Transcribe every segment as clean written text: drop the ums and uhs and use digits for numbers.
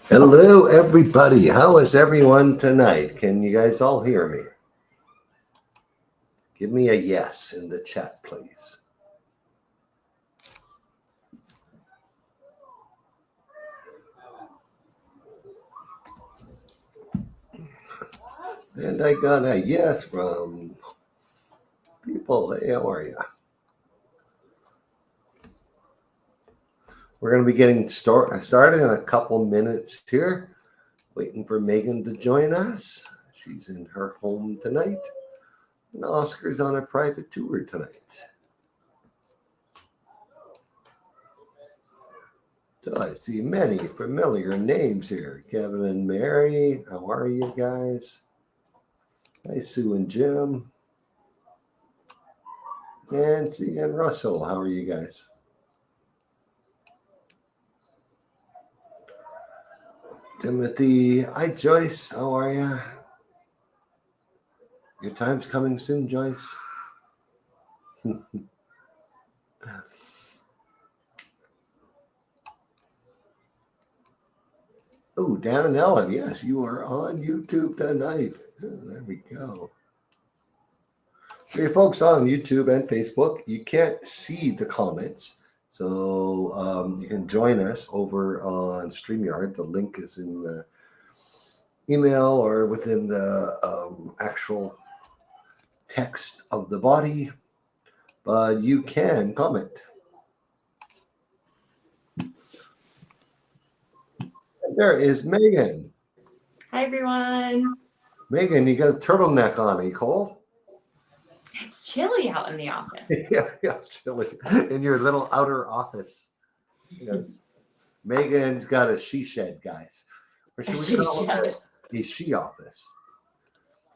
Hello, everybody. How is everyone tonight? Can you guys all hear me? Give me a yes in the chat, please. And I got a yes from people. Hey, how are you? We're going to be getting started in a couple minutes here. Waiting for Megan to join us. She's in her home tonight. And Oscar's on a private tour tonight. So I see many familiar names here. Kevin and Mary, how are you guys? Hi, Sue and Jim. Nancy and Russell, how are you guys? Timothy, hi, Joyce, how are you? Your time's coming soon, Joyce. Oh, Dan and Ellen, yes, you are on YouTube tonight. Oh, there we go. For you folks on YouTube and Facebook, you can't see the comments. So you can join us over on StreamYard. The link is in the email or within the actual text of the body, but you can comment. And there is Megan. Hi, everyone. Megan, you got a turtleneck on. Are you cold? It's chilly out in the office. yeah, chilly. In your little outer office. Yes. Megan's got a she shed, guys. Or should we call it a she office?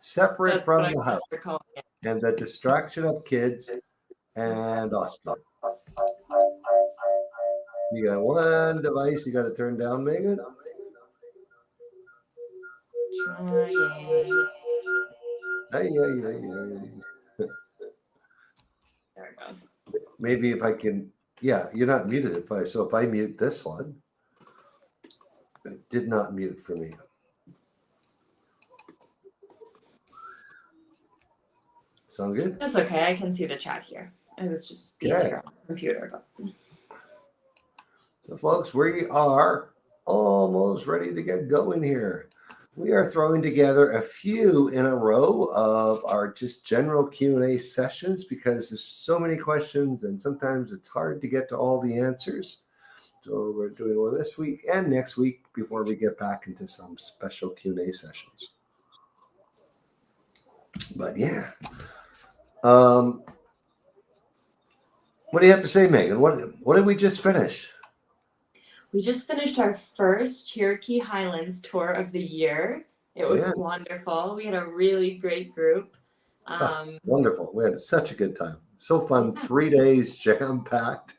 Separate That's from the house. And the distraction of kids and Oscar. You got one device you got to turn down, Megan? Trying. There it goes. Maybe if I can, yeah, you're not muted. If I mute this one, it did not mute for me. Sound good? That's okay. I can see the chat here. It was just easier on the computer. But... So, folks, we are almost ready to get going here. We are throwing together a few in a row of our just general Q&A sessions because there's so many questions and sometimes it's hard to get to all the answers. So we're doing one this week and next week before we get back into some special Q&A sessions. But yeah. What do you have to say, Megan? What did we just finish? We just finished our first Cherokee Highlands tour of the year. It was wonderful. We had a really great group. Wonderful. We had such a good time. So fun. 3 days jam-packed.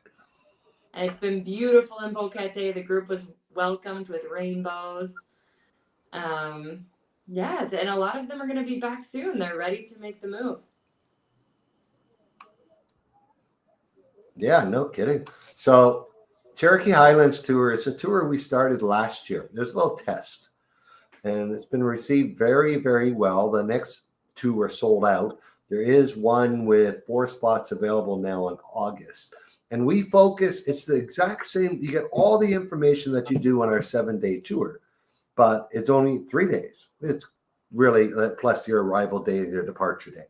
And it's been beautiful in Boquete. The group was welcomed with rainbows. And a lot of them are going to be back soon. They're ready to make the move. Yeah, no kidding. So Cherokee Highlands Tour is a tour we started last year. There's a little test, and it's been received very, very well. The next two are sold out. There is one with 4 spots available now in August. And we focus, it's the exact same. You get all the information that you do on our 7-day tour, but it's only 3 days. It's really plus your arrival day and your departure day.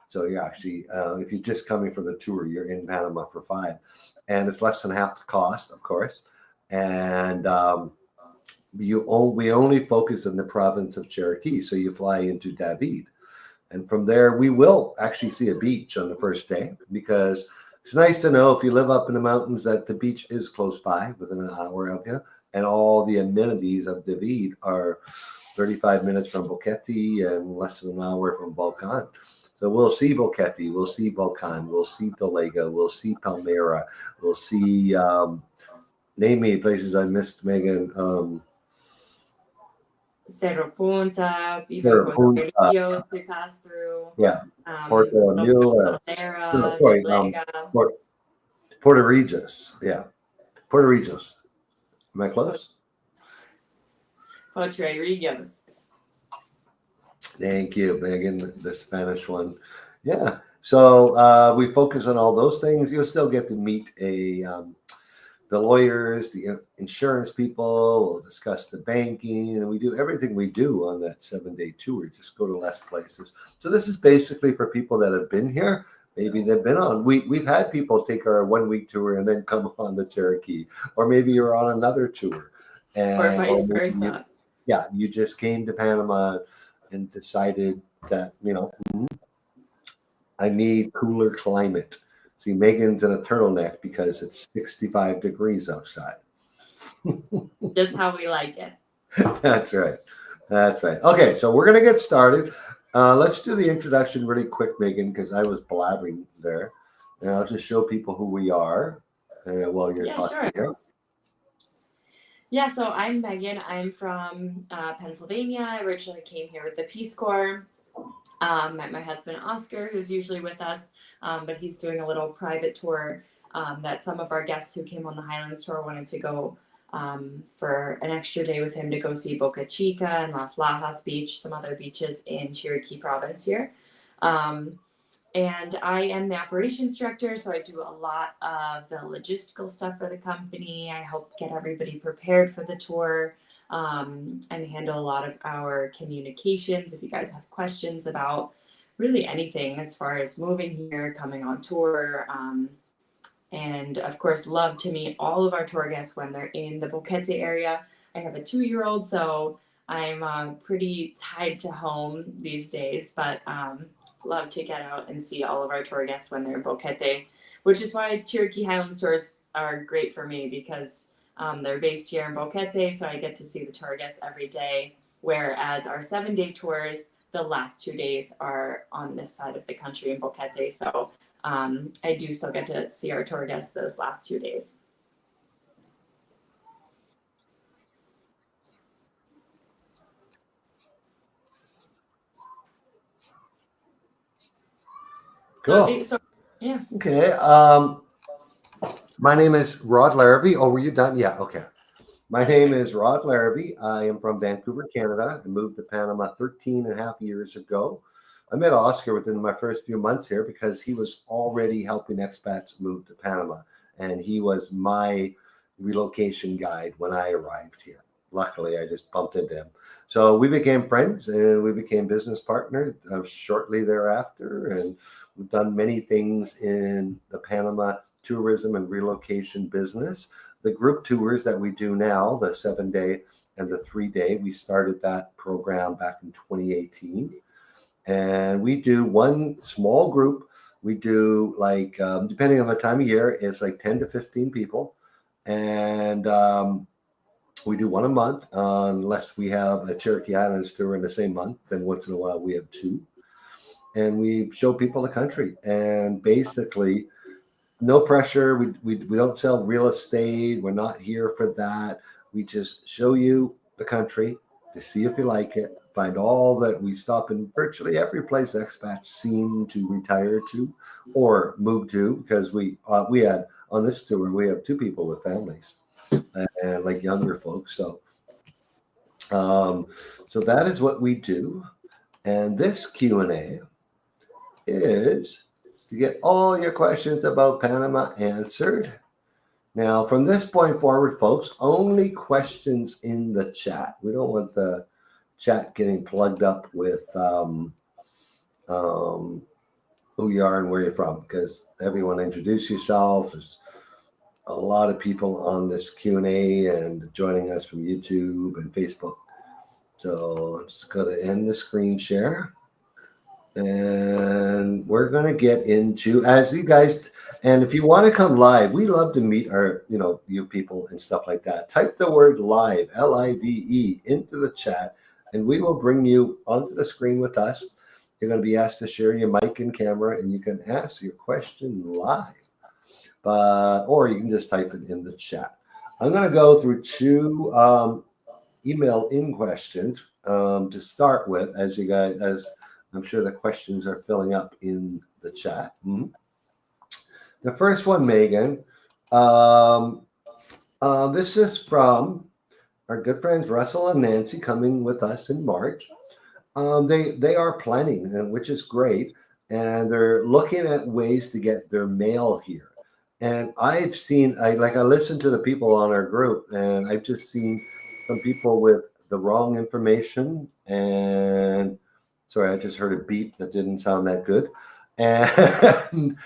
So you're actually, if you're just coming for the tour, you're in Panama for 5. And it's less than half the cost, of course. And we only focus on the province of Cherokee. So you fly into David. And from there, we will actually see a beach on the first day because it's nice to know if you live up in the mountains that the beach is close by within an hour of you. And all the amenities of David are 35 minutes from Boquete and less than an hour from Volcan. So we'll see Boquete, we'll see Volcan, we'll see Dolega, we'll see Palmyra, we'll see, name me places I missed, Megan. Cerro Punta, even Puerto Rio to pass through. Yeah, Puerto Regis. Yeah, Puerto Regis. Am I close? Rodriguez. Thank you, Megan, the Spanish one. Yeah. So we focus on all those things. You'll still get to meet the lawyers, the insurance people. We'll discuss the banking, and we do everything we do on that 7-day tour. Just go to less places. So this is basically for people that have been here. Maybe they've been on. We've had people take our 1-week tour and then come on the Cherokee, or maybe you're on another tour, Or vice maybe versa. you just came to Panama and decided that I need cooler climate. See, Megan's in a turtleneck because it's 65 degrees outside. Just how we like it. That's right. That's right. Okay, so we're going to get started. Let's do the introduction really quick, Megan, because I was blabbering there. And I'll just show people who we are while you're talking here. Yeah, so I'm Megan. I'm from Pennsylvania. I originally came here with the Peace Corps. Met my husband Oscar, who's usually with us, but he's doing a little private tour that some of our guests who came on the Highlands tour wanted to go for an extra day with him to go see Boca Chica and Las Lajas Beach, some other beaches in Cherokee Province here. And I am the operations director, so I do a lot of the logistical stuff for the company. I help get everybody prepared for the tour and handle a lot of our communications. If you guys have questions about really anything as far as moving here, coming on tour, and of course, love to meet all of our tour guests when they're in the Boquete area. I have a 2-year-old, so I'm pretty tied to home these days, but love to get out and see all of our tour guests when they're in Boquete, which is why Cherokee Highlands tours are great for me because they're based here in Boquete, so I get to see the tour guests every day, whereas our 7-day tours, the last 2 days are on this side of the country in Boquete, so I do still get to see our tour guests those last 2 days. Cool. Yeah. Okay. My name is Rod Larrabee. Oh, were you done? Yeah. Okay. My name is Rod Larrabee. I am from Vancouver, Canada. I moved to Panama 13 and a half years ago. I met Oscar within my first few months here because he was already helping expats move to Panama. And he was my relocation guide when I arrived here. Luckily, I just bumped into him. So we became friends and we became business partners shortly thereafter. And we've done many things in the Panama tourism and relocation business. The group tours that we do now, the 7-day and the 3-day, we started that program back in 2018. And we do one small group. We do like, depending on the time of year, it's like 10 to 15 people. And we do one a month, unless we have a Cherokee Islands tour in the same month. Then once in a while we have 2. And we show people the country. And basically, no pressure. We don't sell real estate. We're not here for that. We just show you the country to see if you like it. Find all that. We stop in virtually every place expats seem to retire to or move to, because we had on this tour, we have 2 people with families and like younger folks. So that is what we do. And this Q&A is to get all your questions about Panama answered. Now, from this point forward, folks, only questions in the chat. We don't want the chat getting plugged up with who you are and where you're from, because everyone introduce yourself. There's a lot of people on this Q&A and joining us from YouTube and Facebook. So I'm just going to end the screen share. And we're going to get into, as you guys, and if you want to come live, we love to meet our, you people and stuff like that. Type the word live, LIVE, into the chat, and we will bring you onto the screen with us. You're going to be asked to share your mic and camera, and you can ask your question live. Or you can just type it in the chat. I'm going to go through 2 email in questions to start with, as I'm sure the questions are filling up in the chat. The first one, Megan, this is from our good friends Russell and Nancy coming with us in March. They are planning, which is great, and they're looking at ways to get their mail here. And I've seen, I listen to the people on our group, and I've just seen some people with the wrong information. And sorry, I just heard a beep that didn't sound that good. And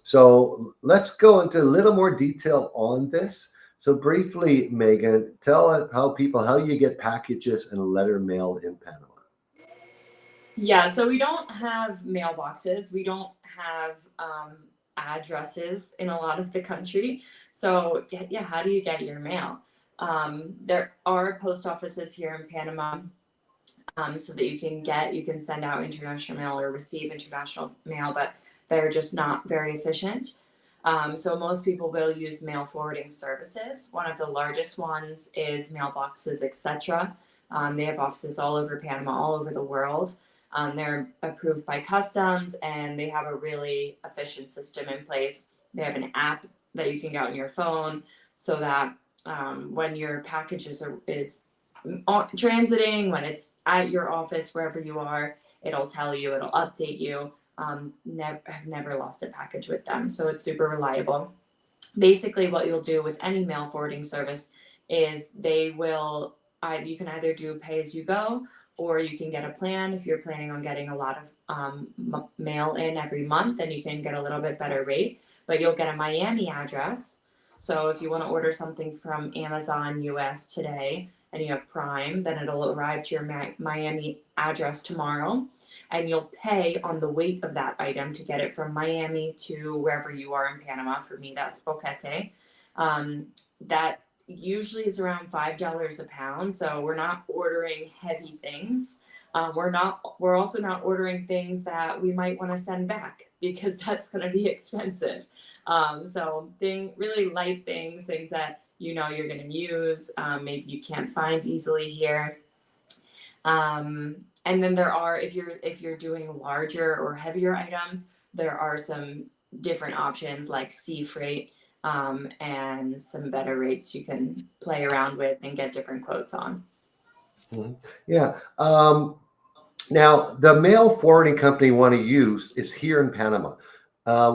so let's go into a little more detail on this. So briefly, Megan, tell it how you get packages and letter mail in Panama. Yeah, so we don't have mailboxes. We don't have addresses in a lot of the country. So yeah, how do you get your mail? There are post offices here in Panama, so that you can send out international mail or receive international mail, but they're just not very efficient. So most people will use mail forwarding services. One of the largest ones is Mailboxes, etc. They have offices all over Panama, all over the world. They're approved by customs, and they have a really efficient system in place. They have an app that you can get on your phone, so that when your package is transiting, when it's at your office, wherever you are, it'll tell you, it'll update you. I've never lost a package with them, so it's super reliable. Basically, what you'll do with any mail forwarding service is you can either do pay as you go, or you can get a plan. If you're planning on getting a lot of mail in every month, then you can get a little bit better rate, but you'll get a Miami address. So if you want to order something from Amazon US today and you have Prime, then it'll arrive to your Miami address tomorrow, and you'll pay on the weight of that item to get it from Miami to wherever you are in Panama. For me, that's Boquete. That usually is around $5 a pound. So we're not ordering heavy things. We're also not ordering things that we might want to send back, because that's going to be expensive. So really light things that you're going to use, maybe you can't find easily here. And then if you're doing larger or heavier items, there are some different options like sea freight, and some better rates you can play around with and get different quotes on. Mhm. Yeah. Now, the mail forwarding company you want to use is here in Panama.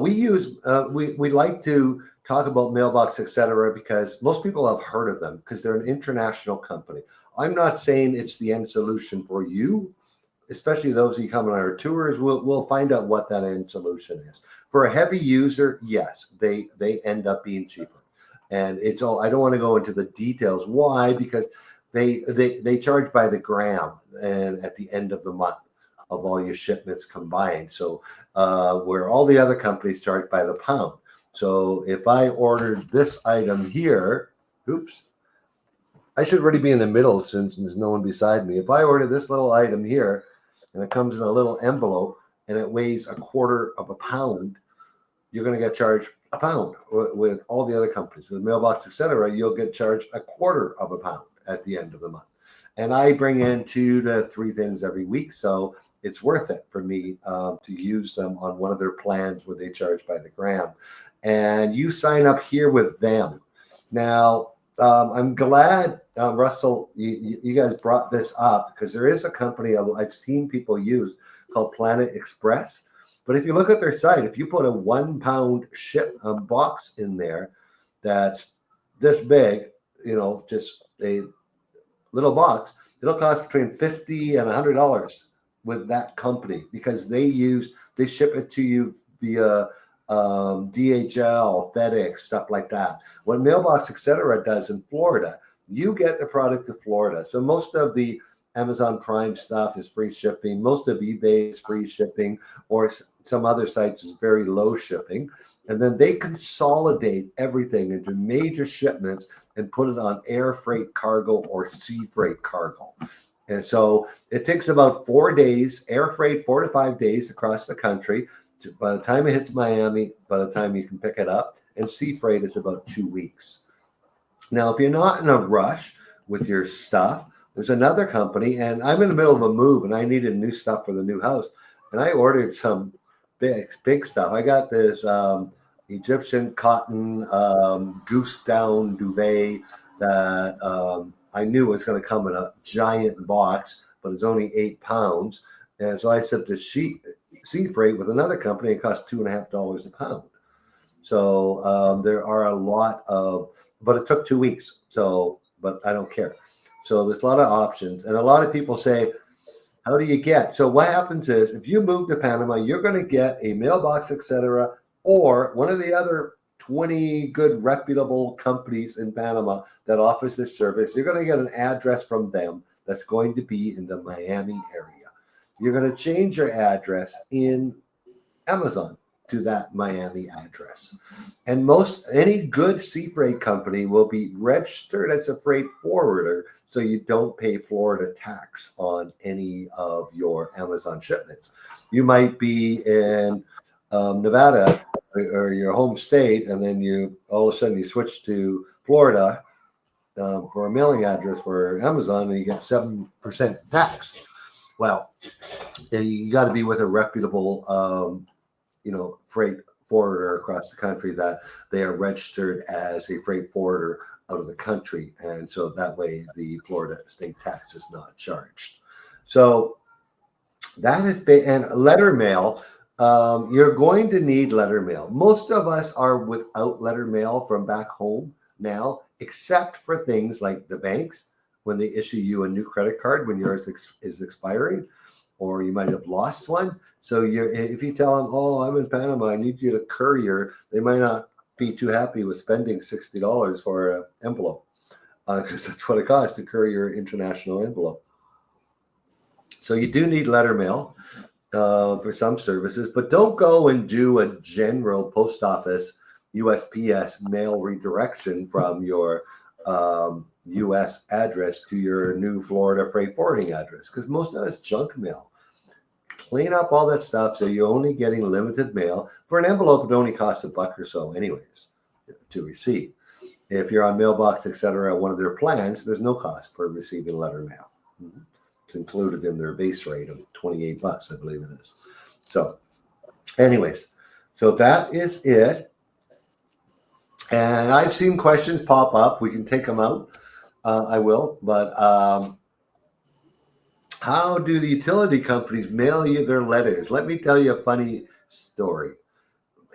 We like to talk about Mailbox, etc., because most people have heard of them because they're an international company. I'm not saying it's the end solution for you, especially those of you coming on our tours. We'll find out what that end solution is. For a heavy user, yes, they end up being cheaper, and it's all. I don't want to go into the details why, because they charge by the gram, and at the end of the month of all your shipments combined. So where all the other companies charge by the pound. So if I ordered this item here, oops, I should already be in the middle since there's no one beside me. If I order this little item here, and it comes in a little envelope, and it weighs a quarter of a pound, you're going to get charged a pound. With all the other companies, with Mailbox, etc., you'll get charged a quarter of a pound at the end of the month. And I bring in 2 to 3 things every week, so it's worth it for me to use them on one of their plans where they charge by the gram. And you sign up here with them. Now, I'm glad, Russell, you guys brought this up, because there is a company I've seen people use called Planet Express. But if you look at their site, if you put a 1 pound box in there that's this big, just a little box, it'll cost between $50 and $100 with that company, because they ship it to you via DHL, FedEx, stuff like that. What Mailbox, etc., does in Florida, you get the product to Florida. So most of the Amazon Prime stuff is free shipping. Most of eBay is free shipping, or some other sites is very low shipping. And then they consolidate everything into major shipments and put it on air freight cargo or sea freight cargo. And so it takes about 4 days, air freight, 4 to 5 days across the country. By the time it hits Miami, by the time you can pick it up, and sea freight is about 2 weeks. Now, if you're not in a rush with your stuff, there's another company, and I'm in the middle of a move, and I needed new stuff for the new house, and I ordered some big stuff. I got this Egyptian cotton goose down duvet that I knew was going to come in a giant box, but it's only 8 pounds. And so I said the sea freight with another company, it cost $2.50 a pound. So there are a lot of, but it took 2 weeks. So, but I don't care. So there's a lot of options, and a lot of people say, how do you get? So what happens is, if you move to Panama, you're going to get a mailbox, etc., or one of the other 20 good reputable companies in Panama that offers this service. You're going to get an address from them that's going to be in the Miami area. You're going to change your address in Amazon to that Miami address. And any good sea freight company will be registered as a freight forwarder, so you don't pay Florida tax on any of your Amazon shipments. You might be in Nevada or your home state, and then you all of a sudden you switch to Florida for a mailing address for Amazon, and you get 7% tax. Well, you got to be with a reputable freight forwarder across the country that they are registered as a freight forwarder out of the country. And so that way the Florida state tax is not charged. So that has been, and letter mail, you're going to need letter mail. Most of us are without letter mail from back home now, except for things like the banks when they issue you a new credit card when yours is expiring, or you might have lost one. So if you tell them, oh, I'm in Panama, I need you to courier, they might not be too happy with spending $60 for an envelope, because that's what it costs to courier international envelope. So you do need letter mail for some services, but don't go and do a general post office USPS mail redirection from your US address to your new Florida freight forwarding address, because most of that's junk mail. Clean up all that stuff so you're only getting limited mail. For an envelope, it only costs $1 or so anyways to receive. If you're on Mailbox, etc., one of their plans, there's no cost for receiving letter mail. It's included in their base rate of $28, I believe it is. So anyways, so that is it. And I've seen questions pop up. We can take them out. I will. But how do the utility companies mail you their letters? Let me tell you a funny story.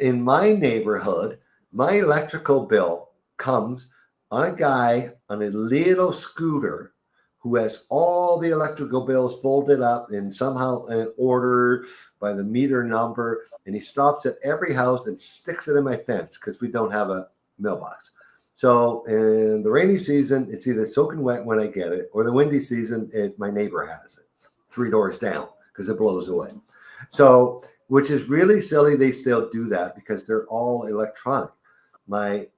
In my neighborhood, my electrical bill comes on a guy on a little scooter who has all the electrical bills folded up and somehow in order by the meter number. And he stops at every house and sticks it in my fence because we don't have a mailbox. So in the rainy season, it's either soaking wet when I get it, or the windy season, my neighbor has it 3 doors down because it blows away. So, which is really silly. They still do that because they're all electronic. My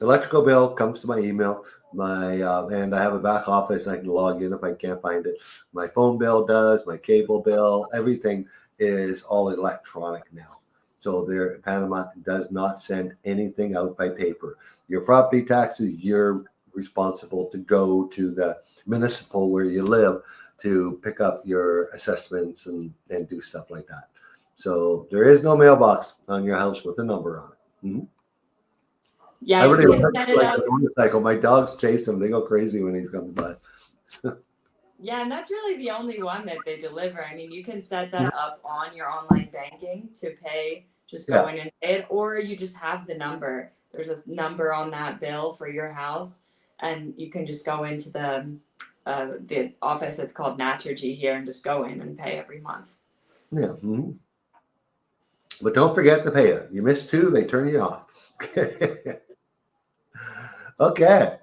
electrical bill comes to my email. And I have a back office. I can log in if I can't find it. My phone bill does. My cable bill. Everything is all electronic now. So Panama does not send anything out by paper. Your property taxes, you're responsible to go to the municipal where you live to pick up your assessments and do stuff like that. So there is no mailbox on your house with a number on it. Mm-hmm. Yeah, I really you can like set it up. a motorcycle. My dogs chase him. They go crazy when he's coming by. Yeah, and that's really the only one that they deliver. I mean, you can set that up on your online banking to pay, just go in and pay it, or you just have the number. There's this number on that bill for your house, and you can just go into the office. It's called Naturgy here, and just go in and pay every month. Yeah. Mm-hmm. But don't forget to pay it. You miss 2, they turn you off. Okay.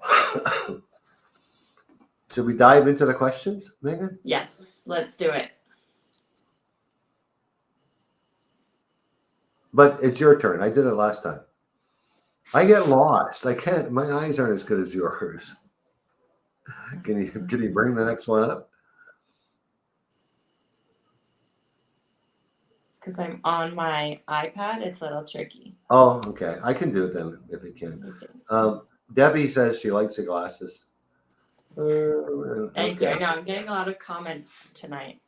Should we dive into the questions, Megan? Yes, let's do it. But it's your turn. I did it last time. I get lost. I can't. My eyes aren't as good as yours. Can you bring the next one up? Because I'm on my iPad, it's a little tricky. Oh, okay. I can do it then if you can. Debbie says she likes the glasses. Thank you. I know I'm getting a lot of comments tonight.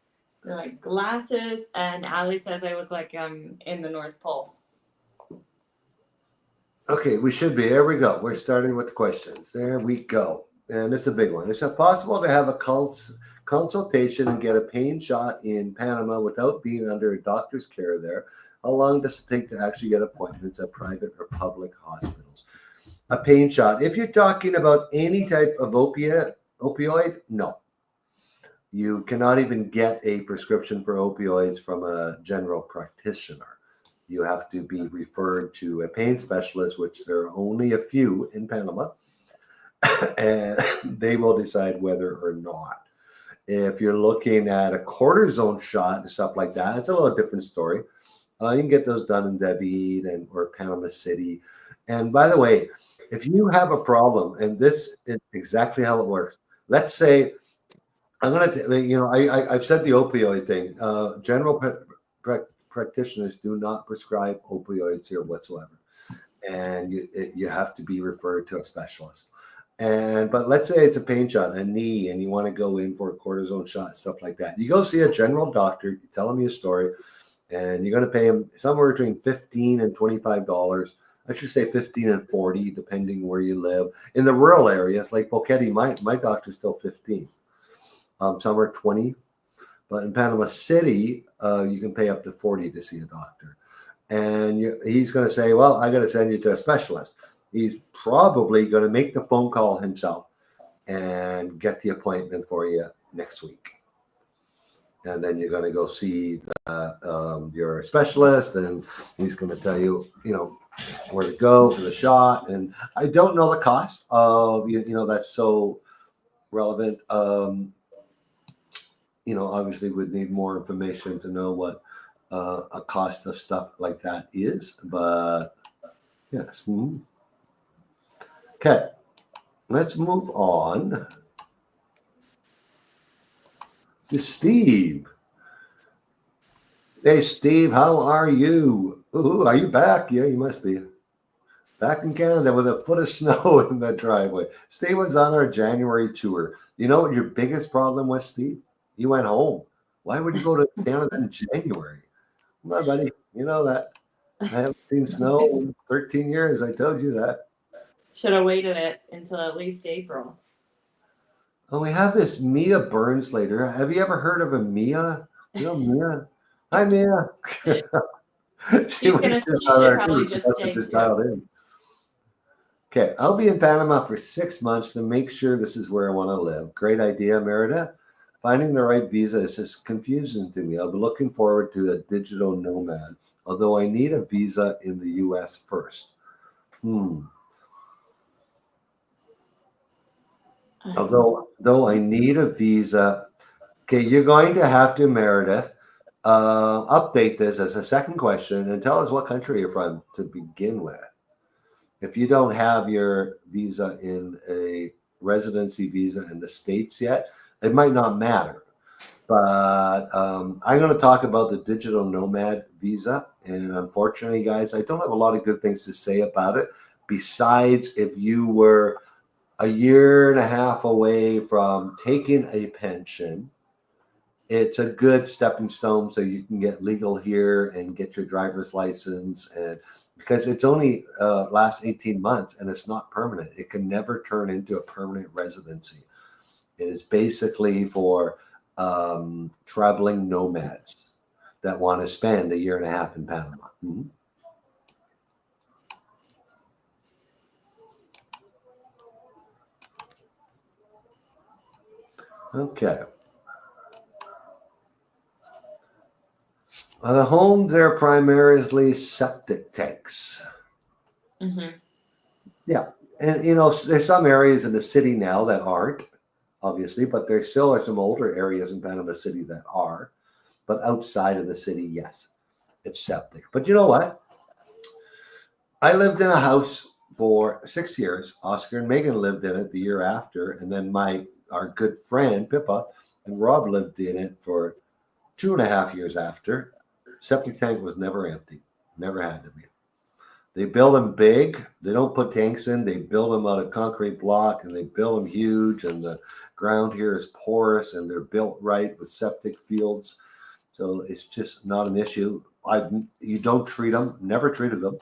They're like glasses, and Ali says I look like I'm in the North Pole. Okay, we should be. There we go. We're starting with the questions. There we go. And it's a big one. Is it possible to have a consultation and get a pain shot in Panama without being under a doctor's care there? How long does it take to actually get appointments at private or public hospitals? A pain shot. If you're talking about any type of opioid, no. You cannot even get a prescription for opioids from a general practitioner. You have to be referred to a pain specialist, which there are only a few in Panama, and they will decide whether or not. If you're looking at a cortisone shot and stuff like that, it's a little different story. You can get those done in David and or Panama City. And by the way, if you have a problem, and this is exactly how it works. Let's say I'm going to, I've said the opioid thing. General practitioners do not prescribe opioids here whatsoever, and you have to be referred to a specialist. But let's say it's a pain shot, a knee, and you want to go in for a cortisone shot, stuff like that. You go see a general doctor, you tell him your story, and you're going to pay him somewhere between $15 and $25. I should say 15 and 40, depending where you live. In the rural areas, like Boquete, my doctor's still 15. Some are 20, but in Panama City, you can pay up to 40 to see a doctor. And he's going to say, well, I got to send you to a specialist. He's probably going to make the phone call himself and get the appointment for you next week. And then you're going to go see your specialist, and he's going to tell you, where to go for the shot. And I don't know the cost of, that's so relevant. Obviously would need more information to know what a cost of stuff like that is. But yes. Okay. Let's move on to Steve. Hey, Steve, how are you? Ooh, are you back? Yeah, you must be. Back in Canada with a foot of snow in the driveway. Steve was on our January tour. You know what your biggest problem was, Steve? You went home. Why would you go to Canada in January? Come on, buddy. You know that. I haven't seen snow in 13 years. I told you that. Should have waited it until at least April. Oh, we have this Mia Burns later. Have you ever heard of a Mia? You know Mia? Hi, Mia. She should probably just stay too. Okay, I'll be in Panama for 6 months to make sure this is where I want to live. Great idea, Merida. Finding the right visa is just confusing to me. I'll be looking forward to a digital nomad, although I need a visa in the U.S. first. Though I need a visa. Okay, you're going to have to, Meredith, update this as a second question and tell us what country you're from to begin with. If you don't have your visa in a residency visa in the States yet, it might not matter. But I'm going to talk about the digital nomad visa. And unfortunately, guys, I don't have a lot of good things to say about it. Besides, if you were a year and a half away from taking a pension, it's a good stepping stone so you can get legal here and get your driver's license. And because it's only lasts 18 months and it's not permanent. It can never turn into a permanent residency. It is basically for traveling nomads that want to spend a year and a half in Panama. Okay. The homes are primarily septic tanks. Yeah. And, there's some areas in the city now that aren't, obviously, but there still are some older areas in Panama City that are. But outside of the city, yes, it's septic. But you know what? I lived in a house for 6 years. Oscar and Megan lived in it the year after. And then our good friend, Pippa, and Rob lived in it for 2.5 years after. Septic tank was never empty. Never had to be. They build them big. They don't put tanks in. They build them out of concrete block, and they build them huge. And the ground here is porous, and they're built right with septic fields. So it's just not an issue. You don't treat them. Never treated them.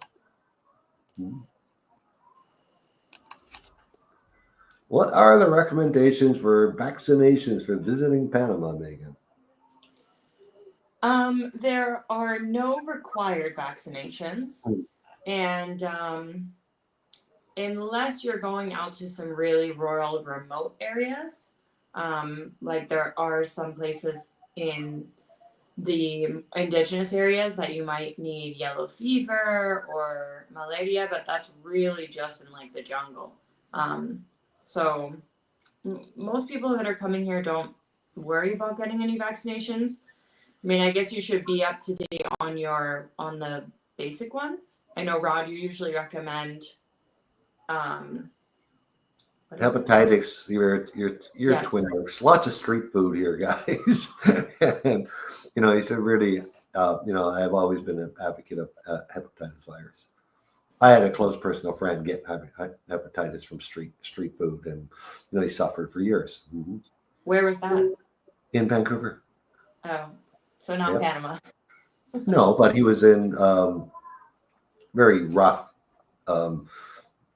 What are the recommendations for vaccinations for visiting Panama, Megan? There are no required vaccinations, Hmm. and unless you're going out to some really rural, remote areas, like there are some places in the indigenous areas that you might need yellow fever or malaria, but that's really just in like the jungle. So most people that are coming here don't worry about getting any vaccinations. I mean, I guess you should be up to date on the basic ones. I know, Rod, you usually recommend um what is it? Hepatitis, your Yes. twin. There's lots of street food here, guys, and you should really, I've always been an advocate of hepatitis virus. I had a close personal friend get hepatitis from street food, and he suffered for years. Where was that? In Vancouver. Oh, so not Yeah, Panama. no, but he was in very rough, um,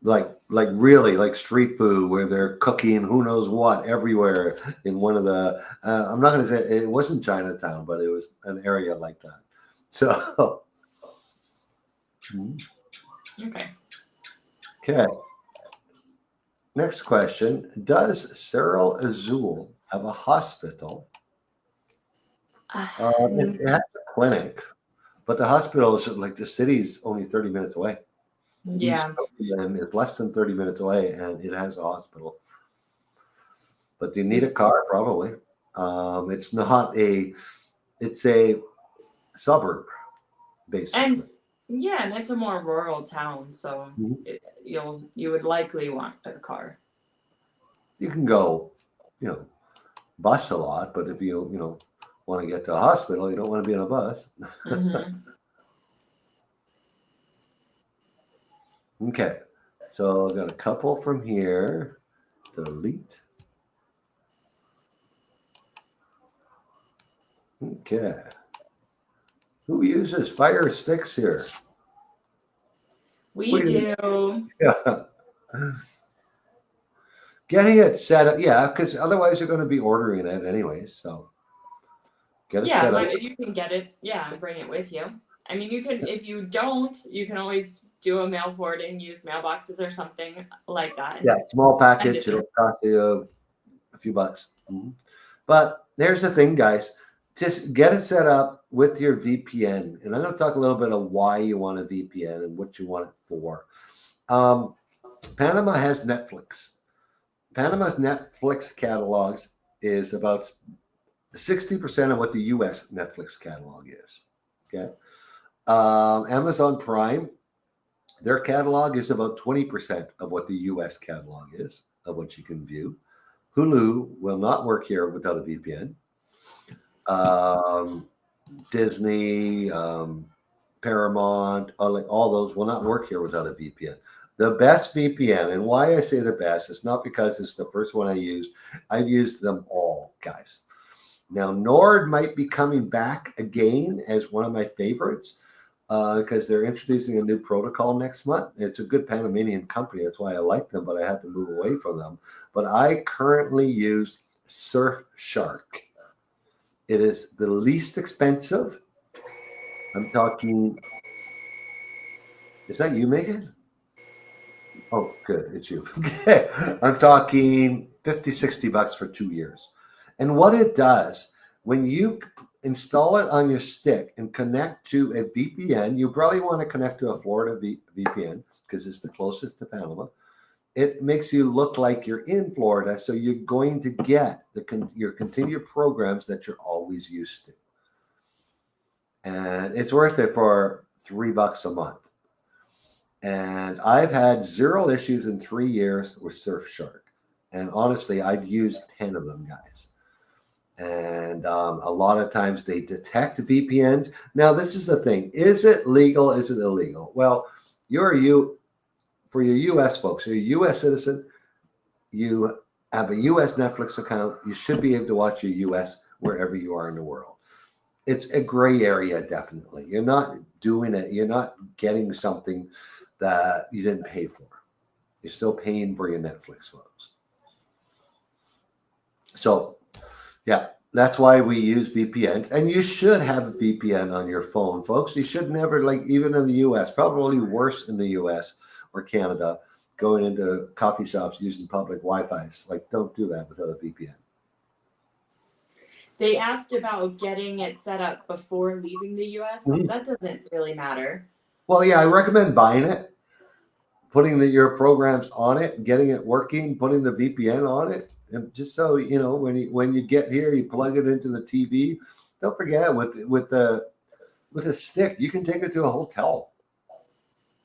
like really like street food where they're cooking who knows what everywhere in one of the. I'm not going to say it wasn't Chinatown, but it was an area like that. So, Okay. okay. Next question: does Cerro Azul have a hospital? It has a clinic, but the hospital is like the city's only 30 minutes away. East Yeah. Coast is less than 30 minutes away, and it has a hospital. But do you need a car? Probably. It's not it's a suburb, basically. And yeah, and it's a more rural town, so Mhm. you would likely want a car. You can go, you know, bus a lot, but if you want to get to a hospital, you don't want to be on a bus. Mm-hmm. Okay, so I got a couple from here. Delete. Okay. Who uses fire sticks here? We Wait a minute. do. Yeah. Getting it set up, yeah, because otherwise you're going to be ordering it anyways. So get it Yeah, set up. you can get it. Yeah, and bring it with you. I mean, you can if you don't, you can always do a mail forwarding, use mailboxes or something like that, Yeah, and small send it package. there. It'll cost you a few bucks. But here's the thing, guys. Just get it set up with your VPN. And I'm going to talk a little bit of why you want a VPN and what you want it for. Panama has Netflix. Panama's Netflix catalogs is about 60% of what the US Netflix catalog is. Okay. Amazon Prime, their catalog is about 20% of what the US catalog is, of what you can view. Hulu will not work here without a VPN. Disney, Paramount, all those will not work here without a VPN. The best VPN, and why I say the best, is not because it's the first one I used. I've used them all, guys. Now, Nord might be coming back again as one of my favorites because they're introducing a new protocol next month. It's a good Panamanian company. That's why I like them, but I had to move away from them. But I currently use Surfshark. It is the least expensive. I'm talking. Is that you, Megan? Oh, good. It's you. Okay. I'm talking 50, $60 for 2 years. And what it does, when you install it on your stick and connect to a VPN, you probably want to connect to a Florida VPN because it's the closest to Panama. It makes you look like you're in Florida. So you're going to get your continued programs that you're always used to. And it's worth it for $3 a month. And I've had 0 issues in 3 years with Surfshark. And honestly, I've used 10 of them, guys. And a lot of times they detect VPNs. Now, this is the thing. Is it legal? Is it illegal? Well, for your U.S. folks, you're a U.S. citizen, you have a U.S. Netflix account, you should be able to watch your U.S. wherever you are in the world. It's a gray area, definitely. You're not doing it. You're not getting something that you didn't pay for. You're still paying for your Netflix, folks. So yeah, that's why we use VPNs. And you should have a VPN on your phone, folks. You should never, like, even in the US, probably worse in the US or Canada, going into coffee shops using public Wi-Fi's. Like, don't do that without a VPN. They asked about getting it set up before leaving the US. Mhm. That doesn't really matter. Well, yeah, I recommend buying it, putting your programs on it, getting it working, putting the VPN on it, and just so you know, when you get here, you plug it into the TV. Don't forget with a stick, you can take it to a hotel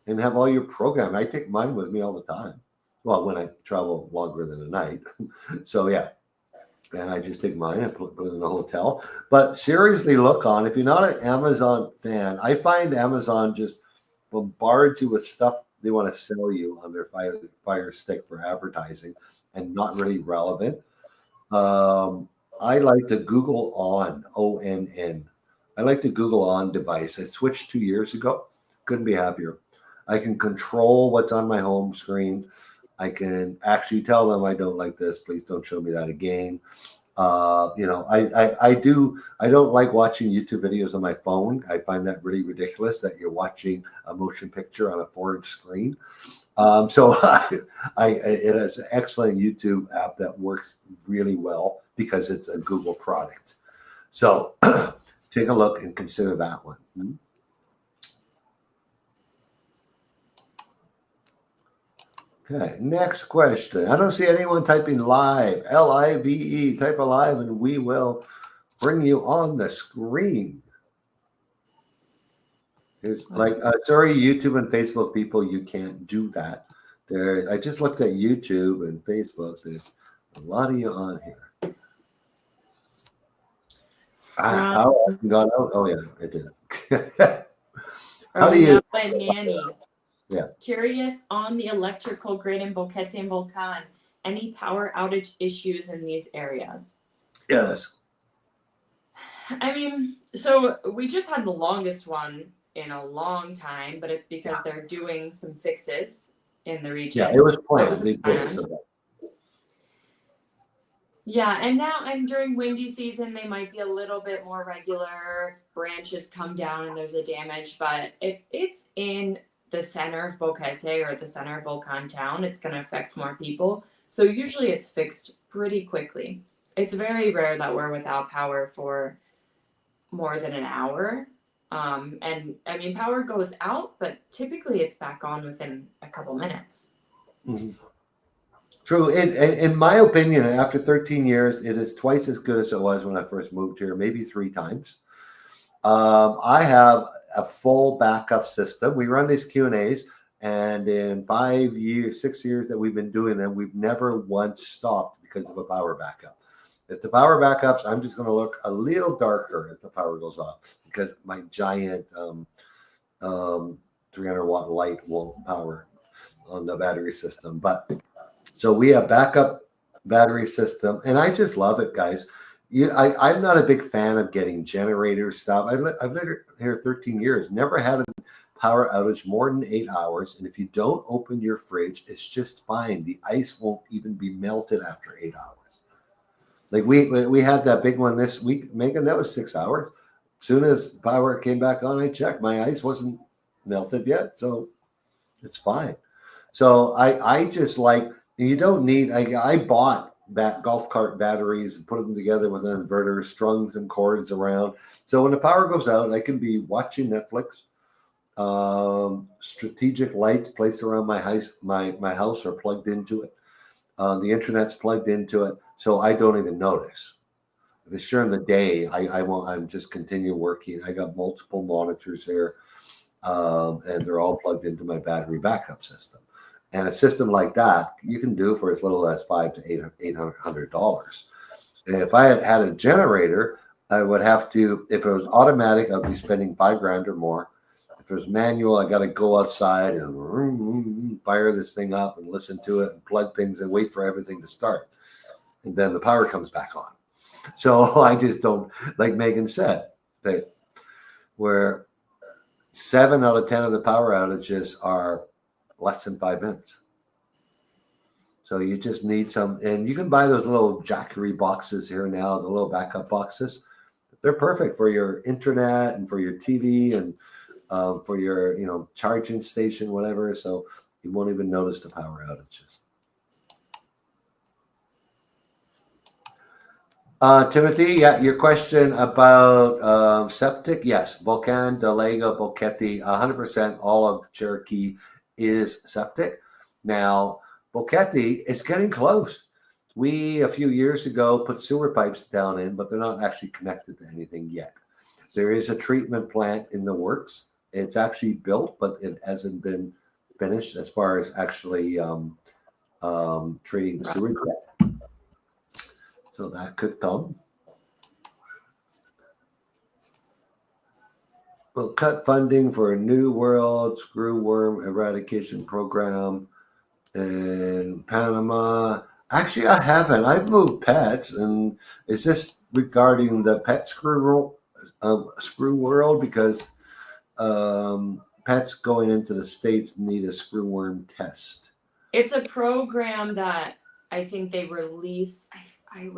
and have all your program. I take mine with me all the time. Well, when I travel longer than a night, so yeah, and I just take mine and put it in the hotel. But seriously, look on if you're not an Amazon fan. I find Amazon just bombards you with stuff they want to sell you on their fire stick for advertising and not really relevant. I like the Google On, ONN. I like the Google On device. I switched 2 years ago. Couldn't be happier. I can control what's on my home screen. I can actually tell them I don't like this. Please don't show me that again. I don't like watching YouTube videos on my phone. I find that really ridiculous that you're watching a motion picture on a 4-inch screen. So it has an excellent YouTube app that works really well because it's a Google product. So take a look and consider that one. Okay, next question. I don't see anyone typing live, LIVE, type a live, and we will bring you on the screen. It's like, sorry, YouTube and Facebook people, you can't do that. I just looked at YouTube and Facebook. There's a lot of you on here. How got out? Oh yeah, it did. How do you? Nanny. Yeah. Curious on the electrical grid in Boquete and Volcan. Any power outage issues in these areas? Yes. I mean, so we just had the longest one in a long time, but it's because they're doing some fixes in the region. Yeah, it was planned. Yeah, and during windy season, they might be a little bit more regular. If branches come down and there's a damage, but if it's in the center of Boquete or the center of Volcan Town, it's going to affect more people. So usually it's fixed pretty quickly. It's very rare that we're without power for more than an hour. And I mean, power goes out, but typically it's back on within a couple minutes. Mm-hmm. True. In my opinion, after 13 years, it is twice as good as it was when I first moved here, maybe 3 times. I have a full backup system. We run these Q&As, and in 5 years, 6 years that we've been doing them, we've never once stopped because of a power backup. If the power backups, I'm just going to look a little darker if the power goes off because my giant 300-watt light won't power on the battery system. But so we have backup battery system, and I just love it, guys. I'm not a big fan of getting generator stuff. I've lived here 13 years, never had a power outage more than 8 hours. And if you don't open your fridge, it's just fine. The ice won't even be melted after 8 hours. Like we had that big one this week, Megan. That was 6 hours. As soon as power came back on, I checked. My ice wasn't melted yet, so it's fine. So I just like, you don't need. I bought golf cart batteries and put them together with an inverter, strung some cords around. So when the power goes out, I can be watching Netflix. Strategic lights placed around my house are plugged into it. The internet's plugged into it, so I don't even notice. If it's during the day, I won't. I'm just continue working. I got multiple monitors here, and they're all plugged into my battery backup system. And a system like that you can do for as little as $500 to $800. And if I had a generator, I would have to. If it was automatic, I'd be spending $5,000 or more. If it was manual, I got to go outside and fire this thing up and listen to it and plug things and wait for everything to start. And then the power comes back on. So I just don't, like Megan said, that where 7 out of 10 of the power outages are less than 5 minutes. So you just need some, and you can buy those little Jackery boxes here now, the little backup boxes. They're perfect for your internet and for your TV and for your, charging station, whatever. So you won't even notice the power outages. Timothy, yeah, your question about septic. Yes, Volcan, Delega, Boquete, 100% all of Cherokee is septic. Now, Boquete is getting close. We, a few years ago, put sewer pipes down in, but they're not actually connected to anything yet. There is a treatment plant in the works. It's actually built, but it hasn't been finished as far as actually treating the sewage yet. So that could come. We'll cut funding for a New World screwworm eradication program in Panama. Actually, I haven't. I've moved pets, and is this regarding the pet screw world? Because pets going into the States need a screwworm test. It's a program that I think they release. I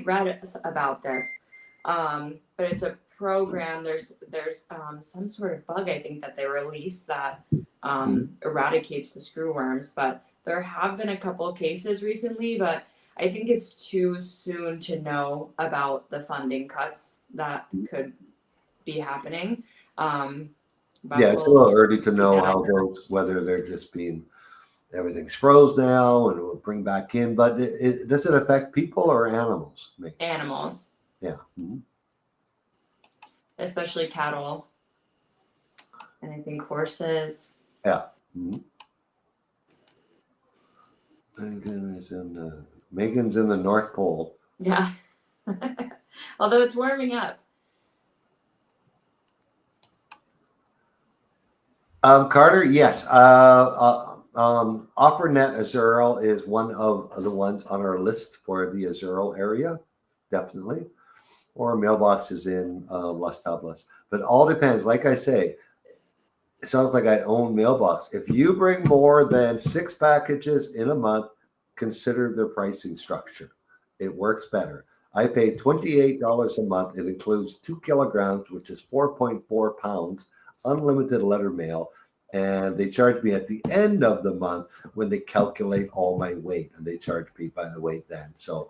read about this, but it's a program. There's some sort of bug, I think, that they release that eradicates the screwworms. But there have been a couple of cases recently, but I think it's too soon to know about the funding cuts that could be happening. Yeah, it's a little early to know how those, whether they're just being, everything's froze now and it will bring back in. But does it affect people or animals? Animals. Yeah. Especially cattle. And I think horses. Yeah. Megan's in the North Pole. Yeah. Although it's warming up. Carter, yes. OfferNet Azurl is one of the ones on our list for the Azurl area, definitely. Or mailboxes in Las Tablas. But it all depends. Like I say, it sounds like I own mailbox. If you bring more than 6 packages in a month, consider their pricing structure. It works better. I pay $28 a month. It includes 2 kilograms, which is 4.4 pounds, unlimited letter mail, and they charge me at the end of the month when they calculate all my weight, and they charge me by the weight then. So,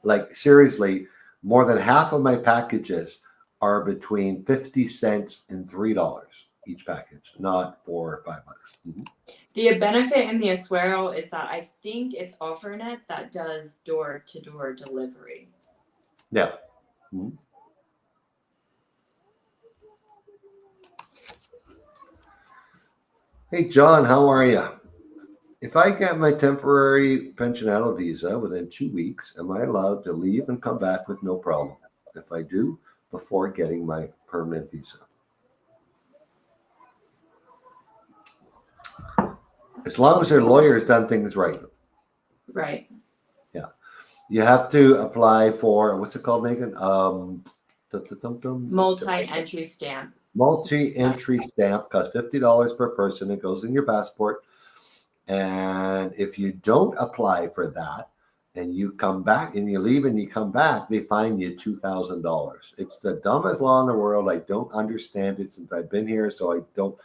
like, seriously, more than half of my packages are between 50 cents and $3 each package, not $4 or $5. The benefit in the Asuero is that I think it's OfferNet that does door-to-door delivery. Yeah. Hey, John, how are you? If I get my temporary pensionado visa within 2 weeks, am I allowed to leave and come back with no problem? If I do, before getting my permanent visa. As long as their lawyer has done things right. Right. Yeah. You have to apply for, what's it called, Megan? Multi-entry stamp. Multi-entry stamp costs $50 per person. It goes in your passport. And if you don't apply for that and you come back and you leave and you come back, they fine you $2,000. It's the dumbest law in the world. I don't understand it since I've been here, so I don't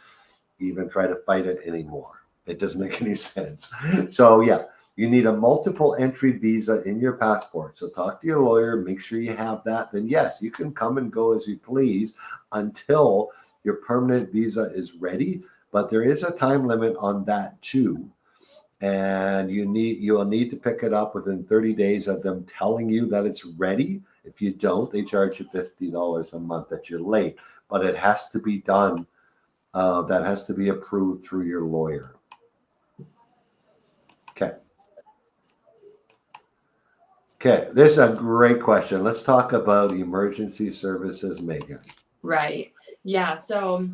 even try to fight it anymore. It doesn't make any sense. So yeah, you need a multiple entry visa in your passport. So talk to your lawyer, make sure you have that. Then yes, you can come and go as you please until your permanent visa is ready. But there is a time limit on that too. And you'll need to pick it up within 30 days of them telling you that it's ready. If you don't, they charge you $50 a month that you're late. But it has to be done. That has to be approved through your lawyer. Okay, this is a great question. Let's talk about emergency services, Megan. Right. Yeah. So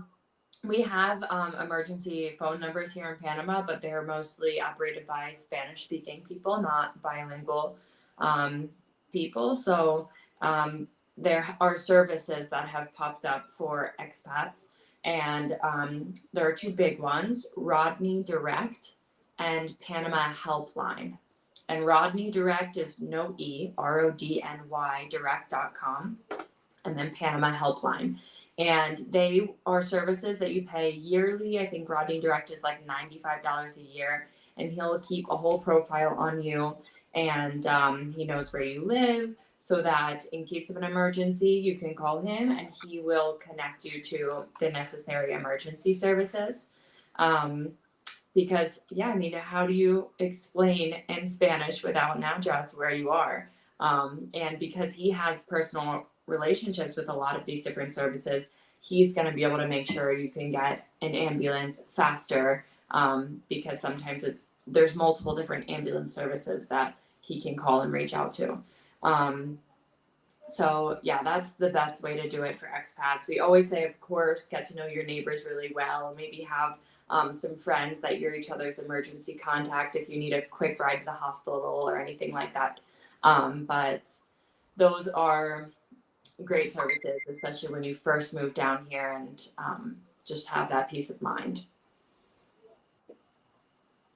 we have emergency phone numbers here in Panama, but they're mostly operated by Spanish-speaking people, not bilingual people. So there are services that have popped up for expats, and there are 2 big ones: Rodney Direct and Panama Helpline. And Rodney Direct is no E, RODNY direct.com, and then Panama Helpline. And they are services that you pay yearly. I think Rodney Direct is like $95 a year, and he'll keep a whole profile on you. And he knows where you live, so that in case of an emergency, you can call him and he will connect you to the necessary emergency services. Um, because, yeah, I mean, how do you explain in Spanish without an address where you are? And because he has personal relationships with a lot of these different services, he's going to be able to make sure you can get an ambulance faster, because sometimes there's multiple different ambulance services that he can call and reach out to. So yeah, that's the best way to do it for expats. We always say, of course, get to know your neighbors really well. Maybe have some friends that you're each other's emergency contact if you need a quick ride to the hospital or anything like that. But those are great services, especially when you first move down here, and just have that peace of mind.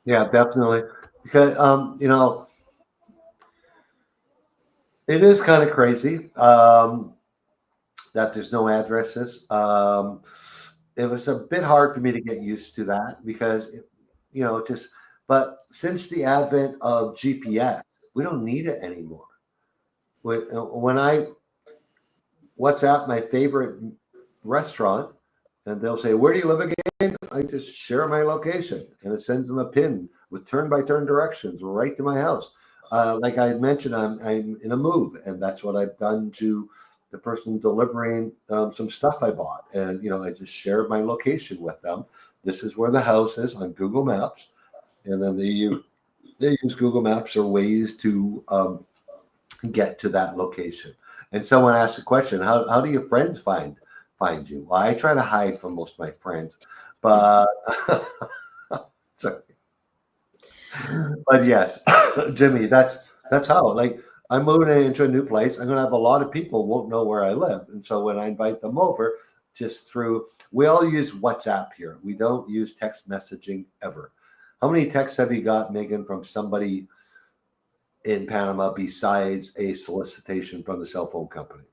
Yeah, definitely. Because it is kind of crazy that there's no addresses. It was a bit hard for me to get used to that because, just. But since the advent of GPS, we don't need it anymore. When I WhatsApp my favorite restaurant, and they'll say, "Where do you live again?" I just share my location, and it sends them a pin with turn-by-turn directions right to my house. Like I had mentioned, I'm in a move, and that's what I've done to the person delivering some stuff I bought, and I just shared my location with them. This is where the house is on Google Maps, and then they use Google Maps or ways to get to that location. And someone asked the question, how do your friends find you? Well, I try to hide from most of my friends, but sorry. But yes, Jimmy, that's how. Like, I'm moving into a new place. I'm gonna have a lot of people won't know where I live, and so when I invite them over, we all use WhatsApp here. We don't use text messaging ever. How many texts have you got, Megan, from somebody in Panama besides a solicitation from the cell phone company?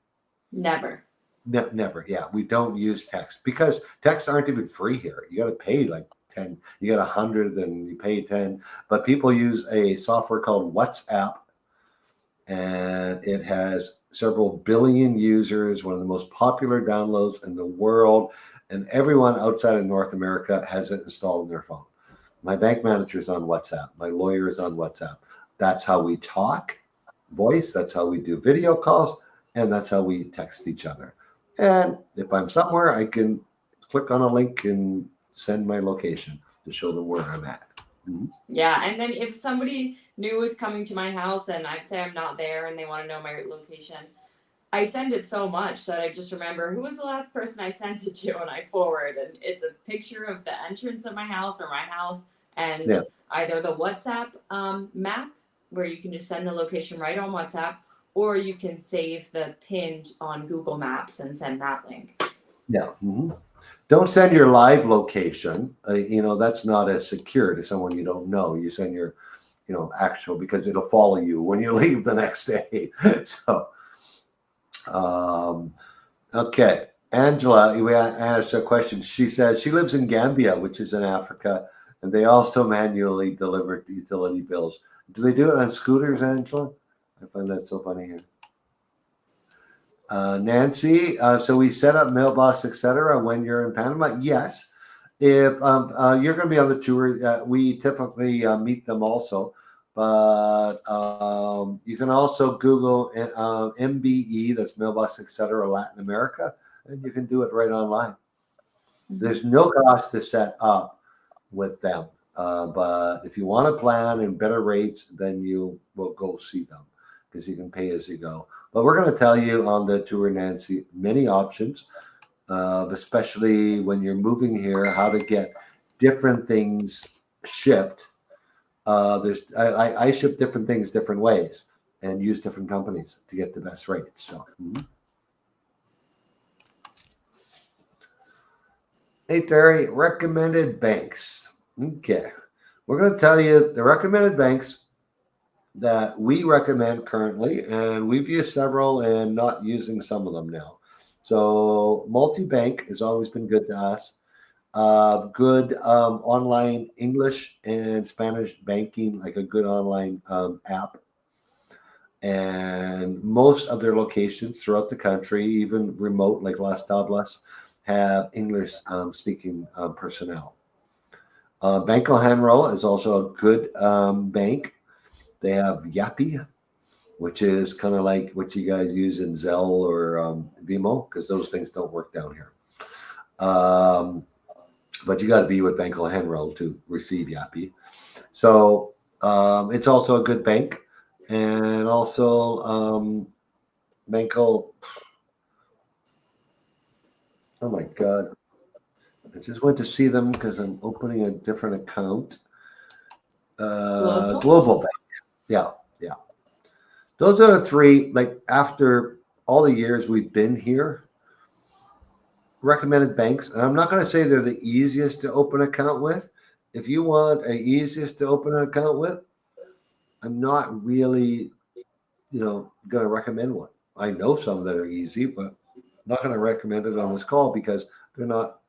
Never. Never. Yeah, we don't use text because texts aren't even free here. You got to pay like 10. You get 100, and you pay 10. But people use a software called WhatsApp, and it has several billion users, one of the most popular downloads in the world, and everyone outside of North America has it installed on their phone. My bank manager is on WhatsApp. My lawyer is on WhatsApp. That's how we talk, voice. That's how we do video calls, and that's how we text each other. And if I'm somewhere, I can click on a link and send my location to show them where I'm at. Mm-hmm. Yeah, and then if somebody new is coming to my house and I say I'm not there and they want to know my location, I send it so much that I just remember who was the last person I sent it to, and I forward, and it's a picture of the entrance of my house or my house, and either the WhatsApp map where you can just send the location right on WhatsApp, or you can save the pin on Google Maps and send that link. Yeah. Mm-hmm. Don't send your live location. That's not as secure to someone you don't know. You send your, actual, because it'll follow you when you leave the next day. So, okay. Angela, we asked a question. She says she lives in Gambia, which is in Africa, and they also manually deliver utility bills. Do they do it on scooters, Angela? I find that so funny here. Nancy, so we set up mailbox, etc. when you're in Panama. Yes, if you're going to be on the tour, we typically meet them also. But you can also Google MBE, that's mailbox, etc. Latin America, and you can do it right online. Mm-hmm. There's no cost to set up with them, but if you want to plan and better rates, then you will go see them because you can pay as you go. But we're going to tell you on the tour, Nancy, many options, especially when you're moving here, how to get different things shipped. I ship different things different ways and use different companies to get the best rates. So, Hey, Terry, recommended banks. Okay. We're going to tell you the recommended banks that we recommend currently, and we've used several and not using some of them now. So multi-bank has always been good to us. Good online English and Spanish banking, like a good online app. And most of their locations throughout the country, even remote, like Las Tablas, have English speaking personnel. Banco General is also a good bank. They have Yapi, which is kind of like what you guys use in Zelle or Vimo, because those things don't work down here. But you got to be with Banco General to receive Yapi. So it's also a good bank. And also Banco, oh my God. I just went to see them because I'm opening a different account. Global Bank. Yeah, yeah. Those are the three, like after all the years we've been here, recommended banks. And I'm not going to say they're the easiest to open an account with. If you want a easiest to open an account with, I'm not really, going to recommend one. I know some that are easy, but I'm not going to recommend it on this call because they're not,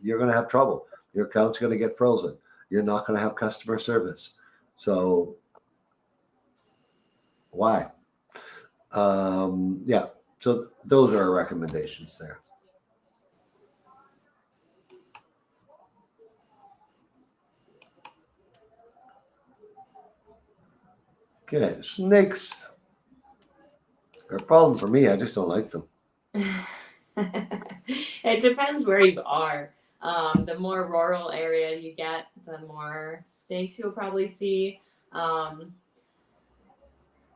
you're going to have trouble. Your account's going to get frozen. You're not going to have customer service. So why? Yeah. So those are our recommendations there. Okay, snakes are a problem for me. I just don't like them. It depends where you are. The more rural area you get, the more snakes you'll probably see. Um,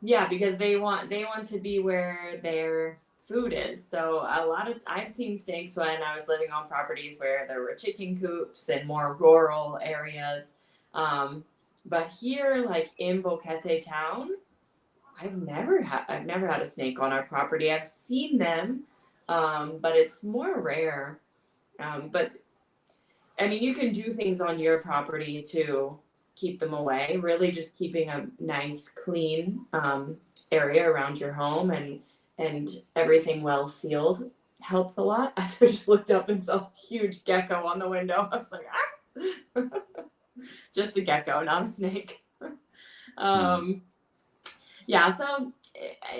yeah, because they want to be where their food is. So a lot of I've seen snakes when I was living on properties where there were chicken coops and more rural areas. Um, but here, like in Boquete town, I've never had a snake on our property. I've seen them, but it's more rare. But I mean, you can do things on your property to keep them away. Really, just keeping a nice, clean area around your home and everything well sealed helps a lot. I just looked up and saw a huge gecko on the window. I was like, ah, just a gecko, not a snake. um, yeah, so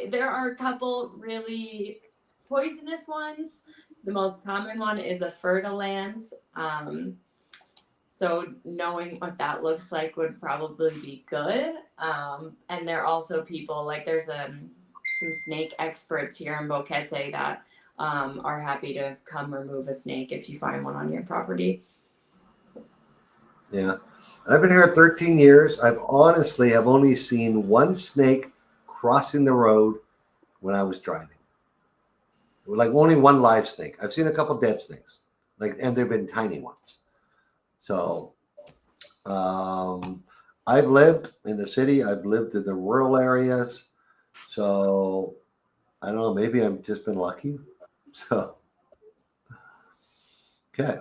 there are a couple really poisonous ones. The most common one is a fertilans. So knowing what that looks like would probably be good. And there are also people like there's some snake experts here in Boquete that are happy to come remove a snake if you find one on your property. Yeah. I've been here 13 years. I've only seen one snake crossing the road when I was driving. Like only one live snake. I've seen a couple dead snakes, and they've been tiny ones. So, I've lived in the city. I've lived in the rural areas. So I don't know. Maybe I've just been lucky. So okay.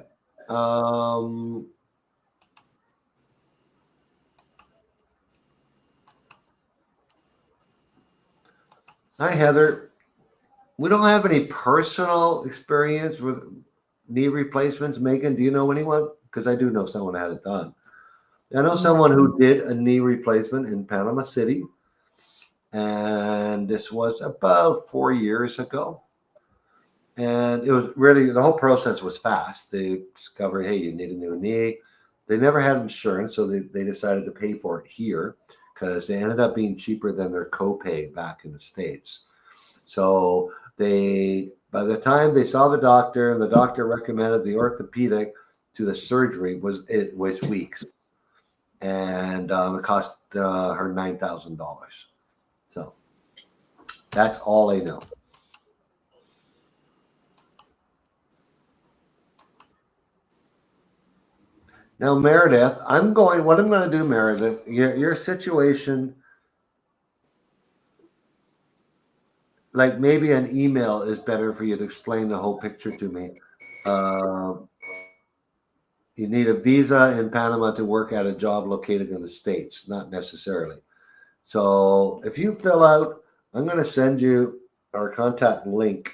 Hi Heather. We don't have any personal experience with knee replacements. Megan, do you know anyone? Because I do know someone had it done. I know someone who did a knee replacement in Panama City, and this was about 4 years ago. And it was really the whole process was fast. They discovered, hey, you need a new knee. They never had insurance, so they decided to pay for it here because they ended up being cheaper than their copay back in the States. So by the time they saw the doctor and the doctor recommended the orthopedic to the surgery, it was weeks, and it cost her $9,000. So that's all I know. Now, Meredith, what I'm going to do, Meredith, your situation, like maybe an email is better for you to explain the whole picture to me. You need a visa in Panama to work at a job located in the States, not necessarily. So if you fill out, I'm going to send you our contact link.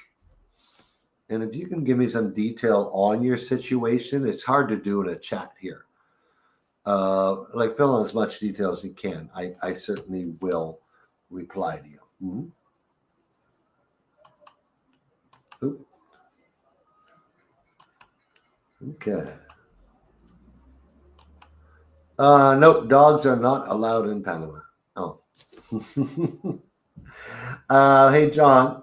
And if you can give me some detail on your situation, it's hard to do in a chat here. Like fill in as much detail as you can. I certainly will reply to you. Oop. Okay. Nope, dogs are not allowed in Panama. Oh. Hey, John.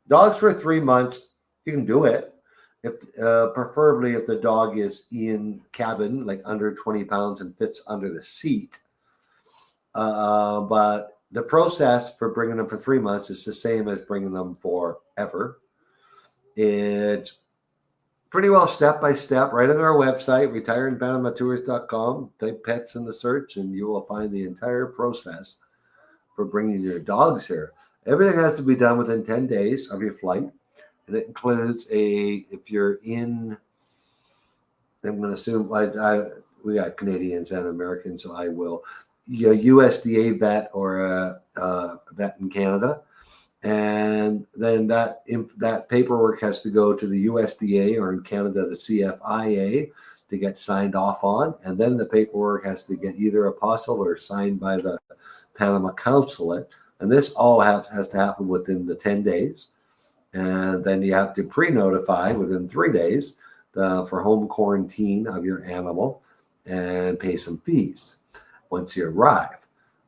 Dogs for 3 months, you can do it. If preferably if the dog is in cabin, like under 20 pounds and fits under the seat. But the process for bringing them for 3 months is the same as bringing them forever. It's pretty well step by step right on our website, retiredpanamatours.com. Type pets in the search and you will find the entire process for bringing your dogs here. Everything has to be done within 10 days of your flight. And it includes if you're in, I'm going to assume we got Canadians and Americans, so I will, USDA vet or a vet in Canada. And then that paperwork has to go to the USDA or in Canada, the CFIA to get signed off on. And then the paperwork has to get either apostilled or signed by the Panama consulate. And this all has to happen within the 10 days. And then you have to pre-notify within 3 days for home quarantine of your animal and pay some fees once you arrive.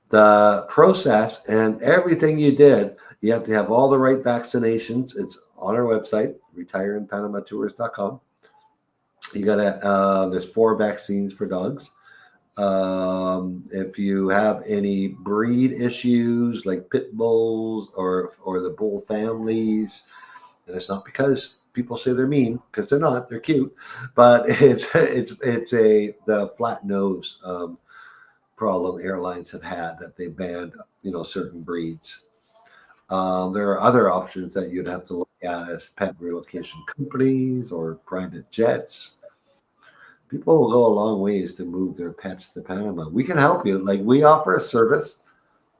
The process and everything you did, you have to have all the right vaccinations. It's on our website, retiredpanamatours.com. You gotta, there's 4 vaccines for dogs. If you have any breed issues like pit bulls or the bull families, and it's not because people say they're mean, because they're not, they're cute, but it's the flat nose problem airlines have had that they banned, certain breeds. There are other options that you'd have to look at as pet relocation companies or private jets. People will go a long ways to move their pets to Panama. We can help you. Like we offer a service.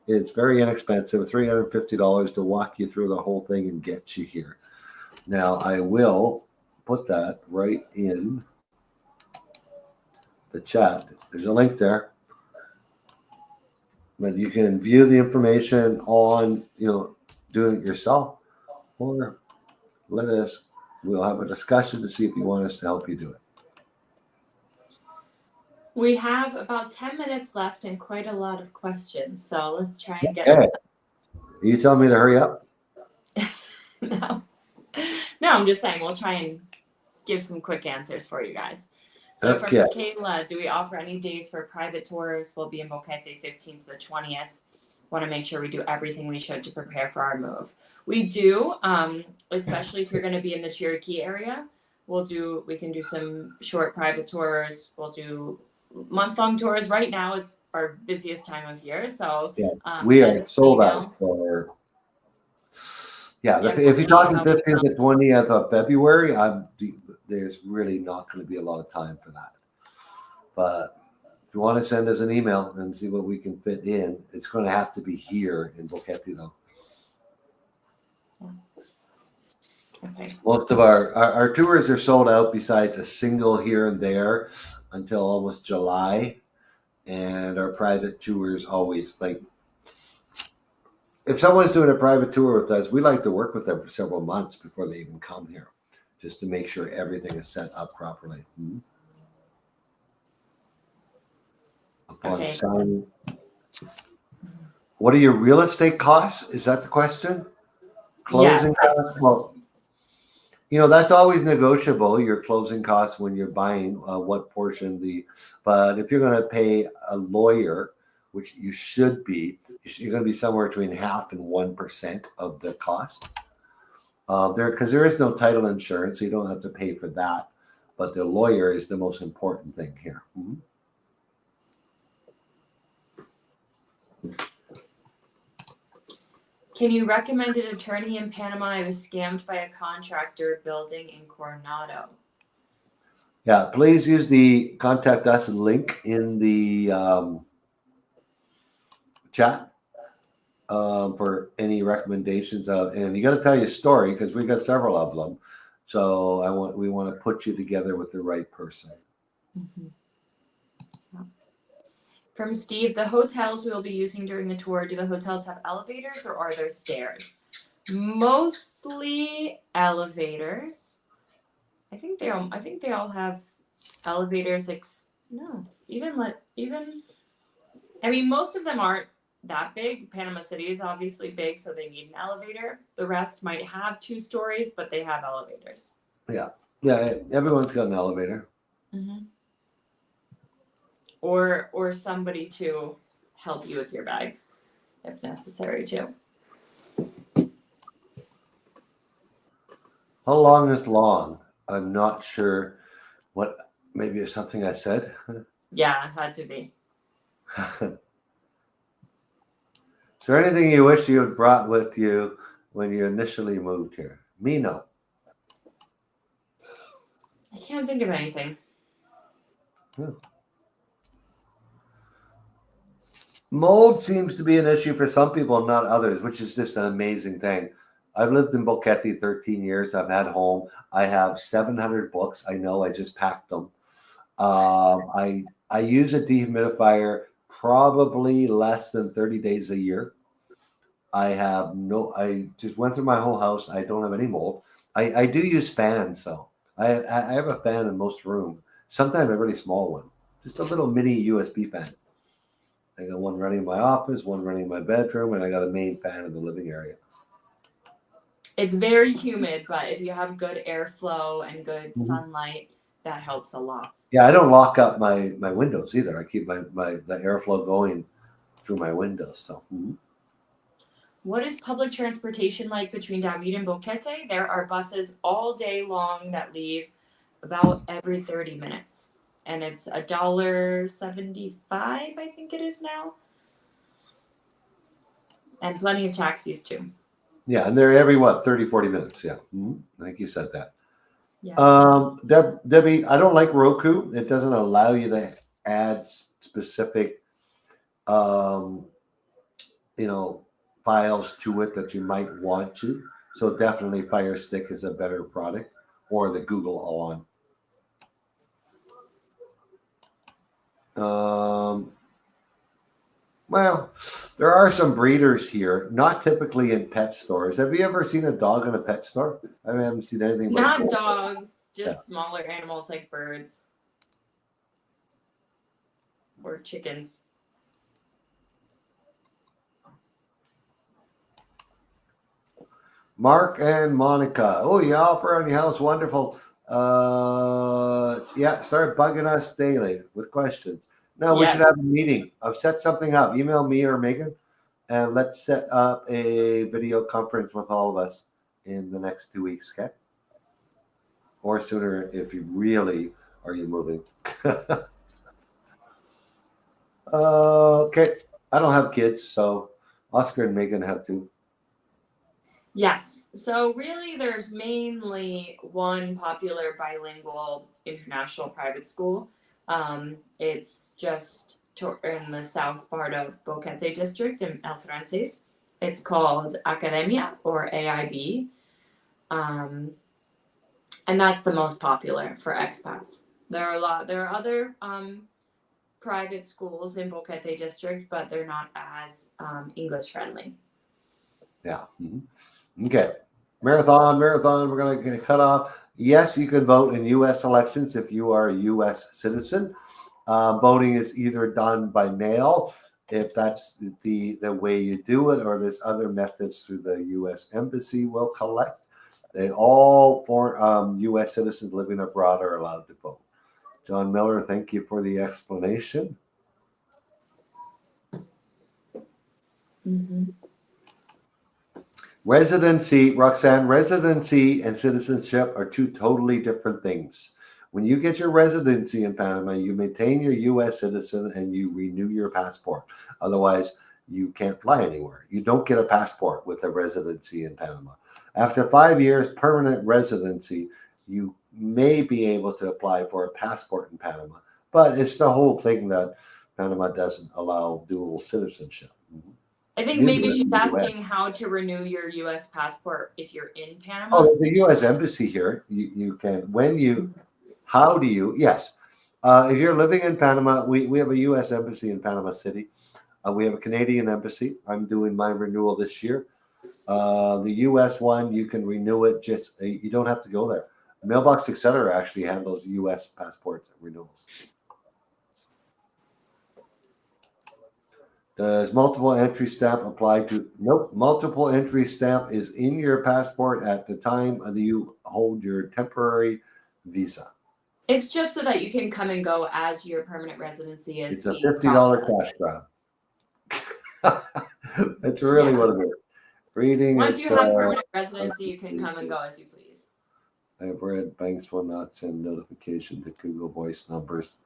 It's very inexpensive, $350 to walk you through the whole thing and get you here. Now I will put that right in the chat. There's a link there. But you can view the information on, doing it yourself, or we'll have a discussion to see if you want us to help you do it. We have about 10 minutes left and quite a lot of questions, so let's try and get to them. Are you telling me to hurry up? No, I'm just saying we'll try and give some quick answers for you guys. So from Kayla, do we offer any days for private tours? We'll be in Boquete 15th to the 20th. Want to make sure we do everything we should to prepare for our move. We do, especially if you're going to be in the Cherokee area. We can do some short private tours. We'll do month-long tours. Right now is our busiest time of year, so we are sold out for. If you're talking 15th to 20th of February, there's really not going to be a lot of time for that. But if you want to send us an email and see what we can fit in, it's going to have to be here in Boquete, though. Okay. Most of our tours are sold out besides a single here and there until almost July. And our private tours always, like, if someone's doing a private tour with us, we like to work with them for several months before they even come here, just to make sure everything is set up properly. Upon signing. What are your real estate costs? Is that the question? Closing costs? Well, that's always negotiable, your closing costs when you're buying what portion but if you're going to pay a lawyer, which you should be, you're going to be somewhere between 0.5% and 1% of the cost. Because there is no title insurance, so you don't have to pay for that. But the lawyer is the most important thing here. Can you recommend an attorney in Panama? I was scammed by a contractor building in Coronado. Yeah, please use the contact us link in the chat for any recommendations. And you got to tell your story because we got several of them. So we want to put you together with the right person. Mm-hmm. From Steve, the hotels we will be using during the tour, do the hotels have elevators or are there stairs? Mostly elevators. I think they all have elevators. No, I mean, most of them aren't that big. Panama City is obviously big, so they need an elevator. The rest might have 2 stories, but they have elevators. Yeah, everyone's got an elevator. Mm-hmm. Or somebody to help you with your bags, if necessary, too. How long is long? I'm not sure. Maybe it's something I said. Yeah, it had to be. Is there anything you wish you had brought with you when you initially moved here? Me, no. I can't think of anything. Mold seems to be an issue for some people, not others, which is just an amazing thing. I've lived in Boquete 13 years. I've had home. I have 700 books. I know I just packed them. I use a dehumidifier probably less than 30 days a year. I just went through my whole house. I don't have any mold. I do use fans, though. I have a fan in most rooms, sometimes a really small one, just a little mini USB fan. I got one running in my office, one running in my bedroom, and I got a main fan in the living area. It's very humid, but if you have good airflow and good sunlight, that helps a lot. Yeah, I don't lock up my windows either. I keep the airflow going through my windows. So. What is public transportation like between David and Boquete? There are buses all day long that leave about every 30 minutes. And it's $1.75, I think it is now. And plenty of taxis too. Yeah, and they're every 30, 40 minutes. Yeah. I think you said that. Yeah. Debbie, I don't like Roku. It doesn't allow you to add specific files to it that you might want to. So definitely Fire Stick is a better product, or the Google All On. Well, there are some breeders here, not typically in pet stores. Have you ever seen a dog in a pet store? I haven't seen anything. Not dogs, just smaller animals like birds or chickens. Mark and Monica. Oh, you offer on your house. Wonderful. Start bugging us daily with questions. No, we should have a meeting. I've set something up. Email me or Megan, and let's set up a video conference with all of us in the next 2 weeks, okay? Or sooner if you really are moving. Okay. I don't have kids, so Oscar and Megan have to. Yes. So really there's mainly one popular bilingual international private school. It's just in the south part of Boquete district in El Francis. It's called Academia or AIB. And that's the most popular for expats. There are other private schools in Boquete district, but they're not as English friendly. Yeah. Okay. Marathon. We're going to cut off. Yes, you can vote in U.S. elections if you are a U.S. citizen. Voting is either done by mail, if that's the way you do it, or there's other methods through the U.S. Embassy will collect. All U.S. citizens living abroad are allowed to vote. John Miller, thank you for the explanation. Residency, Roxanne, residency and citizenship are 2 totally different things. When you get your residency in Panama, you maintain your U.S. citizen and you renew your passport. Otherwise, you can't fly anywhere. You don't get a passport with a residency in Panama. After 5 years permanent residency, you may be able to apply for a passport in Panama. But it's the whole thing that Panama doesn't allow dual citizenship. I think Neither maybe in she's the US. asking how to renew your U.S. passport if you're in Panama. Oh, the U.S. Embassy here. You can how do you? Yes, if you're living in Panama, we have a U.S. Embassy in Panama City. We have a Canadian embassy. I'm doing my renewal this year. The U.S. one, you can renew it. Just you don't have to go there. Mailbox Etc. actually handles U.S. passport renewals. Does multiple entry stamp apply to? Nope. Multiple entry stamp is in your passport at the time that you hold your temporary visa. It's just so that you can come and go as your permanent residency is It's a being $50 processed. cash grab. That's really what it is. Reading Once it, you have permanent residency, you can come and go as you please. I've read banks will not send notification to Google Voice numbers.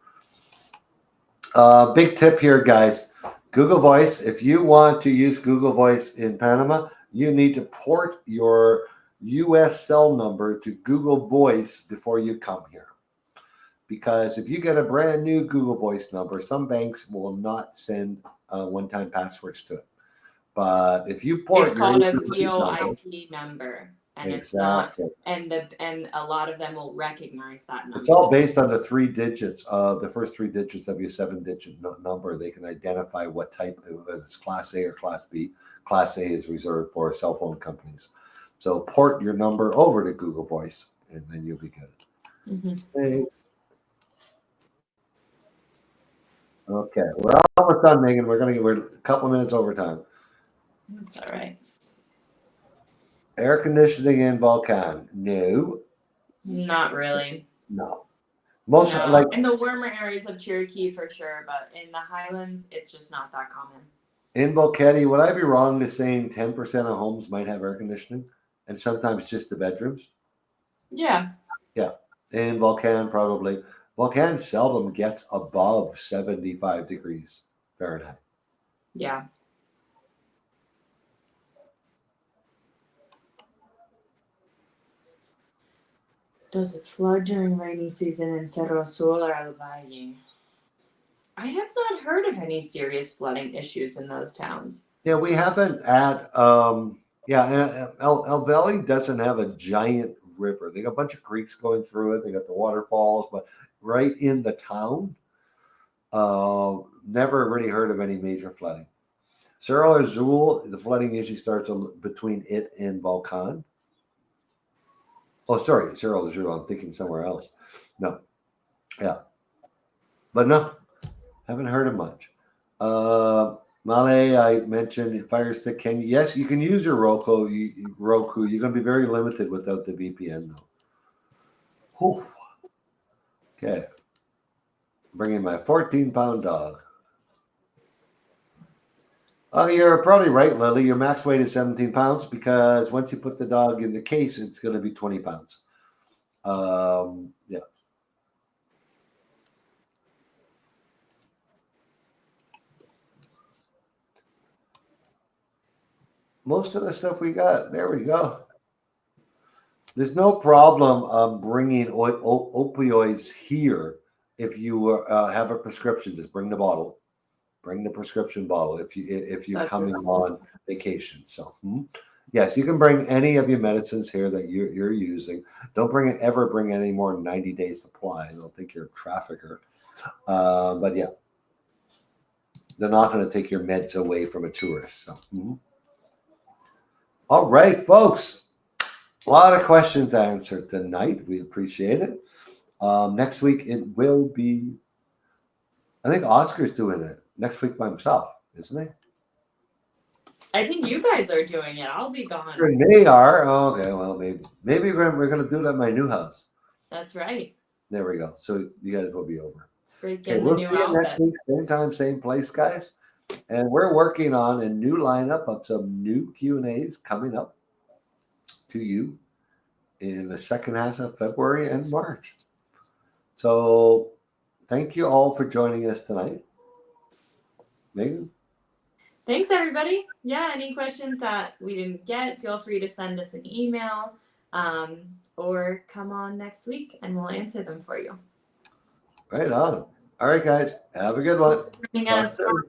Big tip here, guys. Google Voice, if you want to use Google Voice in Panama, you need to port your US cell number to Google Voice before you come here. Because if you get a brand new Google Voice number, some banks will not send one-time passwords to it. But if you port it's called a number, VoIP number, and exactly. it's not, and a lot of them will recognize that number. It's all based on the 3 digits, the first 3 digits of your 7-digit number. They can identify what type, whether it's Class A or Class B. Class A is reserved for cell phone companies. So port your number over to Google Voice, and then you'll be good. Thanks. Okay, we're almost done, Megan. We're a couple of minutes over time. That's all right. Air conditioning in Volcan? No. Not really. No. In the warmer areas of Cherokee for sure, but in the Highlands, it's just not that common. In Volcani, would I be wrong to saying 10% of homes might have air conditioning, and sometimes just the bedrooms? Yeah. Yeah. In Volcan, probably. Volcan seldom gets above 75 degrees Fahrenheit. Yeah. Does it flood during rainy season in Cerro Azul or El Valle? I have not heard of any serious flooding issues in those towns. Yeah, we haven't had. El Valle doesn't have a giant river. They got a bunch of creeks going through it. They got the waterfalls, but right in the town, never really heard of any major flooding. Cerro Azul, the flooding usually starts between it and Volcan. Oh, sorry, Cerro Azul. I'm thinking somewhere else. No, yeah, but no, haven't heard of much. Male, I mentioned Fire Stick. Yes, you can use your Roku. You're going to be very limited without the VPN, though. Whew. Okay. Bringing my 14-pound dog. Oh, you're probably right, Lily. Your max weight is 17 pounds because once you put the dog in the case, it's going to be 20 pounds. Yeah. Most of the stuff we got, there we go. There's no problem bringing opioids here if you have a prescription. Just bring the bottle. Bring the prescription bottle if you're coming on vacation. So yes, you can bring any of your medicines here that you're using. Don't ever bring any more than 90 days supply. I don't think you're a trafficker. But yeah, they're not going to take your meds away from a tourist. So all right, folks. A lot of questions answered tonight. We appreciate it. Next week it will be. I think Oscar's doing it next week by himself, isn't he? I think you guys are doing it. I'll be gone. They are. Okay, well, maybe we're going to do it at my new house. That's right. There we go. So you guys will be over. Okay, we'll see you next week, same time, same place, guys. And we're working on a new lineup of some new Q&As coming up to you in the second half of February and March. So thank you all for joining us tonight. Megan? Thanks, everybody. Yeah, any questions that we didn't get, feel free to send us an email. or come on next week and we'll answer them for you. Right on. All right, guys. Have a good one. Thanks for joining Talk us. soon.